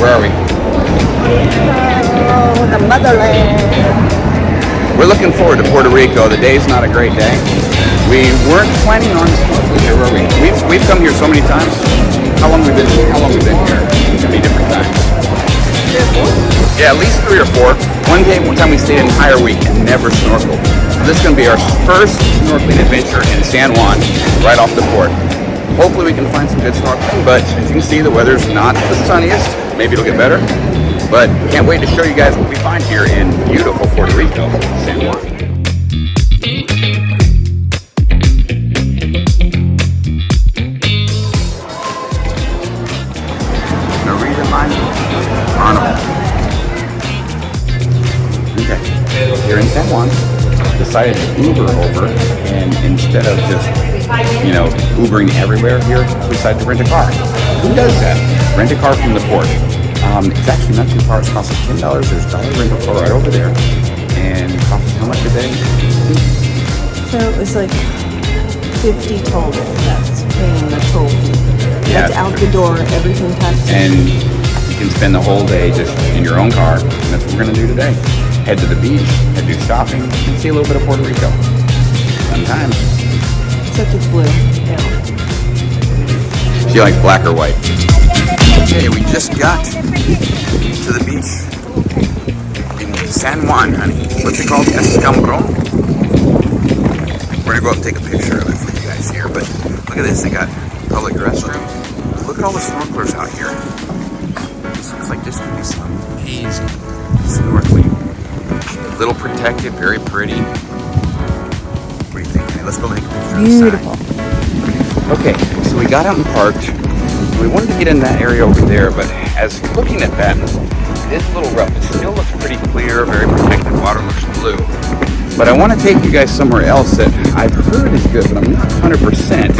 Where are we? Oh, the motherland. We're looking forward to Puerto Rico. The day's not a great day. We weren't planning on snorkeling here, were we? We've come here so many times. How long have we been here? So many different times. Yeah, at least 3 or 4. One time we stayed an entire week and never snorkeled. So this is going to be our first snorkeling adventure in San Juan, right off the port. Hopefully we can find some good snorkeling, but as you can see, the weather's not the sunniest. Maybe it'll get better. But can't wait to show you guys what we find here in beautiful Puerto Rico, San Juan. Marina Line Carnival. Okay, here in San Juan, decided to Uber over, and instead of just, Ubering everywhere here, we decided to rent a car. Who does that? Rent a car from the port. It's actually not too far. It costs us $10. There's dollar rental car right over there, and it costs us how much a day? So it was like 50 total. That's paying the toll fee. Yeah, that's out the door. Everything taxed. And you can spend the whole day just in your own car. And that's what we're gonna do today. Head to the beach, head do shopping, and see a little bit of Puerto Rico. Sometimes. Except it's blue. Yeah. She likes black or white. Okay, we just got to the beach in San Juan, honey. What's it called? Escambron? We're gonna go up and take a picture of it for you guys here, but look at this, they got public restrooms. Look at all the snorkelers out here. This looks like this could be some amazing snorkeling. A little protected, very pretty. What do you think? Hey, let's go take a picture. Beautiful. Okay, so we got out and parked. We wanted to get in that area over there, but as looking at that, it is a little rough. It still looks pretty clear, very protected. Water looks blue. But I want to take you guys somewhere else that I've heard is good, but I'm not 100%.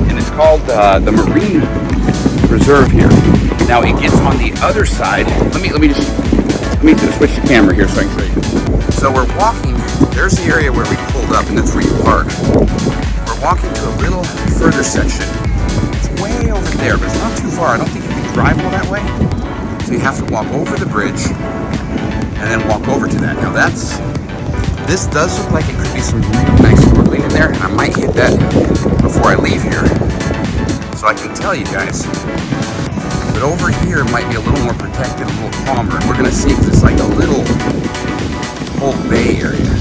And it's called the Marine Reserve here. Now it gets on the other side. Let me just switch the camera here so I can show you. So we're walking. There's the area where we pulled up, and that's where you park. We're walking to a little further section. It's way over there, but it's not too far. I don't think you can drive all that way. So you have to walk over the bridge and then walk over to that. Now this does look like it could be some really nice snorkeling in there, and I might hit that before I leave here. So I can tell you guys. But over here it might be a little more protected, a little calmer. And we're gonna see if it's like a little whole bay area.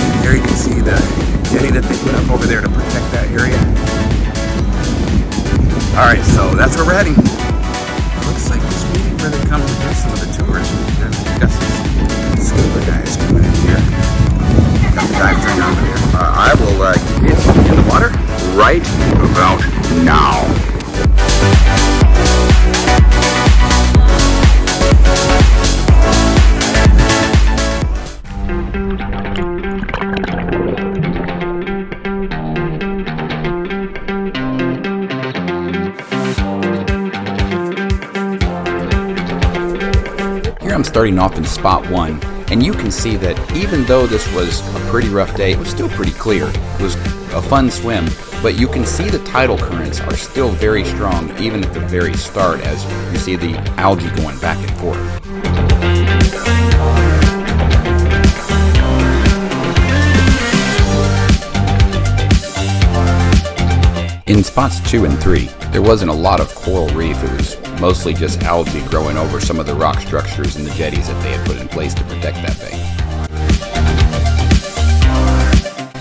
And there you can see the jetty that they put up over there to protect that area. Alright, so that's where we're heading. Looks like this may be where they come to get some of the tourists. We've got some scuba guys coming in here. Got guys right over here. I will get in the water right about now. I'm starting off in spot 1, and you can see that even though this was a pretty rough day, it was still pretty clear. It was a fun swim, but you can see the tidal currents are still very strong even at the very start as you see the algae going back and forth. In spots 2 and 3, there wasn't a lot of coral reef. It was mostly just algae growing over some of the rock structures and the jetties that they had put in place to protect that bay.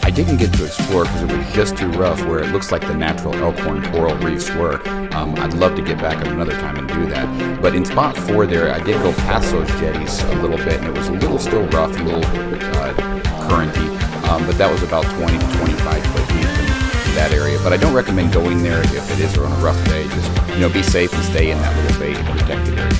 I didn't get to explore because it was just too rough where it looks like the natural elkhorn coral reefs were. I'd love to get back at another time and do that. But in spot 4 there, I did go past those jetties a little bit, and it was a little still rough, a little currenty, but that was about 20 to 25 foot deep in that area. But I don't recommend going there if it is on a rough day. Just, be safe and stay in that little bay protected area.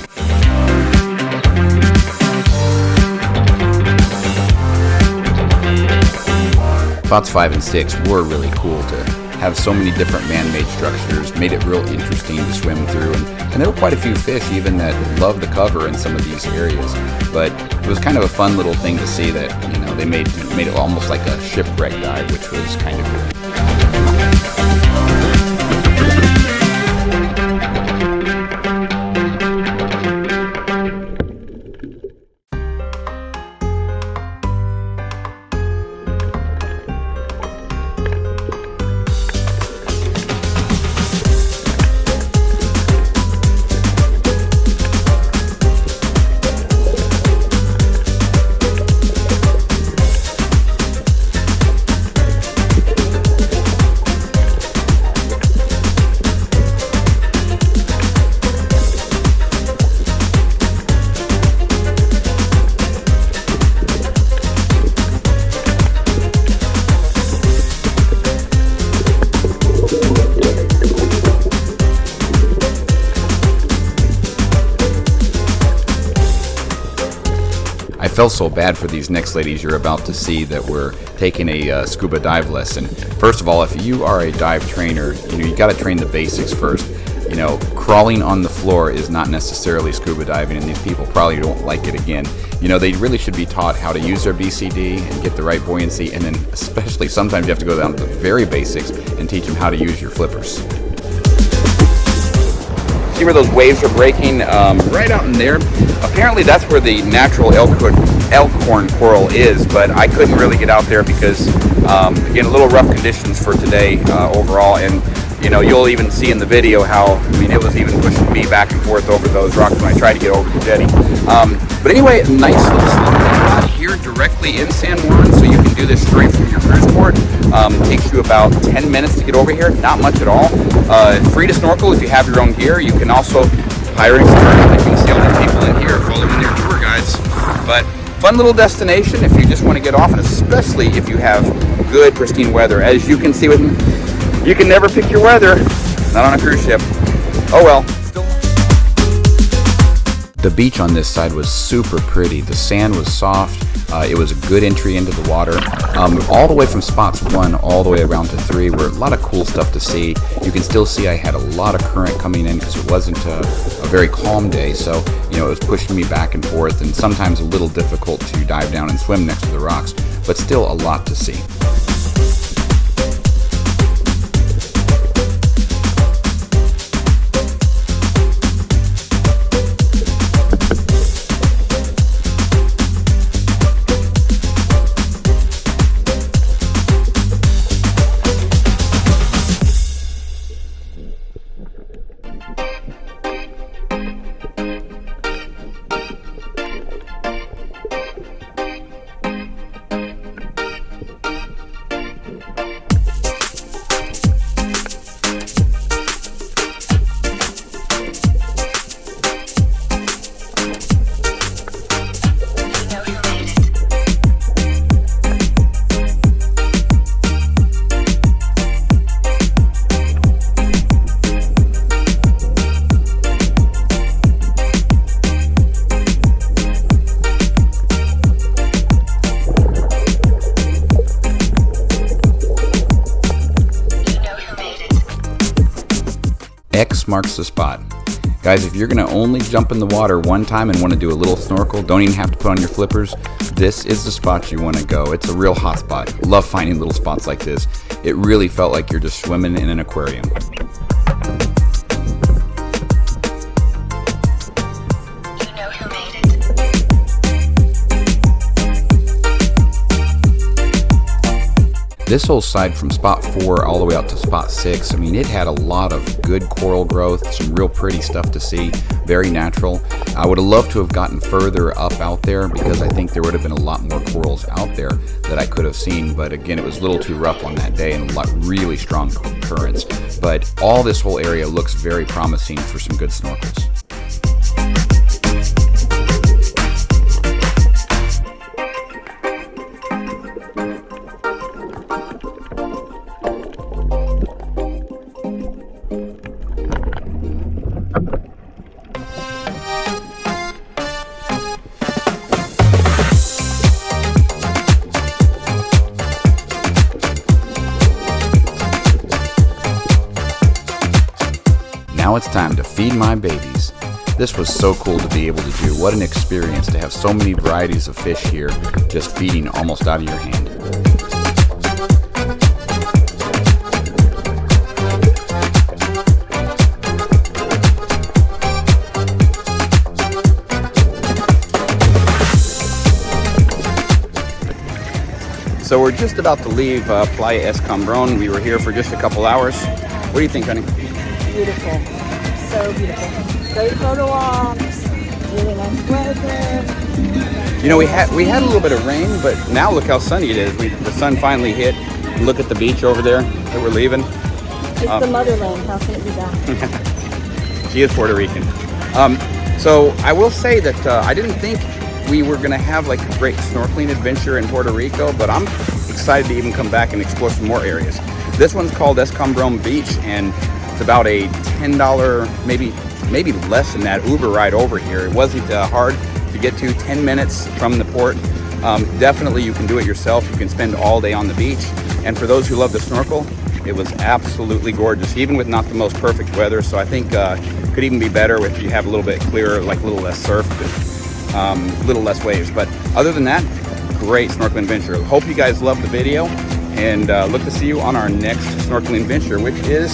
Spots 5 and 6 were really cool to have so many different man-made structures, made it real interesting to swim through, and there were quite a few fish even that loved the cover in some of these areas. But it was kind of a fun little thing to see that, they made it almost like a shipwreck dive, which was kind of cool. felt so bad for these next ladies you're about to see that were taking a scuba dive lesson. First of all, if you are a dive trainer, you got to train the basics first. Crawling on the floor is not necessarily scuba diving, and these people probably don't like it again. They really should be taught how to use their BCD and get the right buoyancy, and then especially sometimes you have to go down to the very basics and teach them how to use your flippers. See where those waves are breaking? Right out in there. Apparently that's where the natural elkhorn coral is, but I couldn't really get out there because, again, a little rough conditions for today overall, and you'll even see in the video how, it was even pushing me back and forth over those rocks when I tried to get over the jetty. But anyway, nice little snorkeling spot here directly in San Juan, so you can do this straight from your cruise port. Takes you about 10 minutes to get over here, not much at all. Free to snorkel if you have your own gear. You can also hire insurance. You can see all these people in here following their tour guides. But fun little destination if you just want to get off, and especially if you have good, pristine weather. As you can see with me, you can never pick your weather, not on a cruise ship. Oh well. The beach on this side was super pretty. The sand was soft. It was a good entry into the water. All the way from spots 1 all the way around to 3 were a lot of cool stuff to see. You can still see I had a lot of current coming in because it wasn't a very calm day. So, it was pushing me back and forth, and sometimes a little difficult to dive down and swim next to the rocks, but still a lot to see. X marks the spot. Guys, if you're going to only jump in the water one time and want to do a little snorkel, don't even have to put on your flippers, this is the spot you want to go. It's a real hot spot. Love finding little spots like this. It really felt like you're just swimming in an aquarium. This whole side from spot 4 all the way out to spot 6, it had a lot of good coral growth, some real pretty stuff to see, very natural. I would have loved to have gotten further up out there because I think there would have been a lot more corals out there that I could have seen, but again, it was a little too rough on that day and a lot really strong currents. But all this whole area looks very promising for some good snorkels. Now it's time to feed my babies. This was so cool to be able to do. What an experience to have so many varieties of fish here, just feeding almost out of your hand. So we're just about to leave Playa Escambron. We were here for just a couple hours. What do you think, honey? Beautiful. So beautiful. Great photo ops. Really nice weather. You know, we had a little bit of rain, but now look how sunny it is. The sun finally hit. Look at the beach over there that we're leaving. It's the motherland. How can it be that? She is Puerto Rican. So I will say that I didn't think we were going to have like a great snorkeling adventure in Puerto Rico, but I'm excited to even come back and explore some more areas. This one's called Escambron Beach, and it's about a $10, maybe less than that, Uber ride over here. It wasn't hard. If to get to, 10 minutes from the port. Definitely you can do it yourself. You can spend all day on the beach. And for those who love to snorkel, it was absolutely gorgeous, even with not the most perfect weather. So I think could even be better if you have a little bit clearer, like a little less surf, little less waves. But other than that, great snorkeling adventure. Hope you guys loved the video, and look to see you on our next snorkeling adventure, which is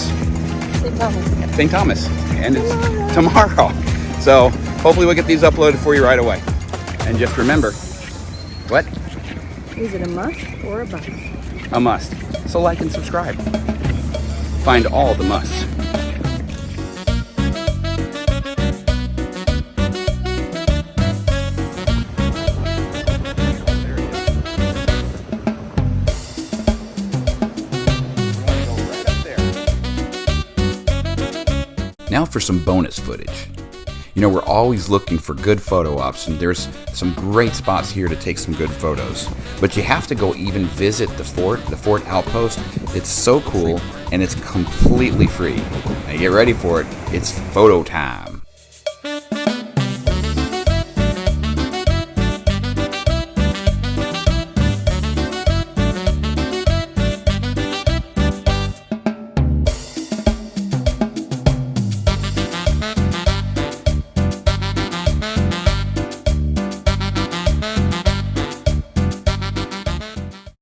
St. Thomas, and it's tomorrow. So hopefully we'll get these uploaded for you right away. And just remember, what? Is it a must or a bust? A must. So like and subscribe. Find all the musts. Now for some bonus footage. You know, we're always looking for good photo ops, and there's some great spots here to take some good photos. But you have to go even visit the fort outpost. It's so cool, and it's completely free. Now get ready for it. It's photo time.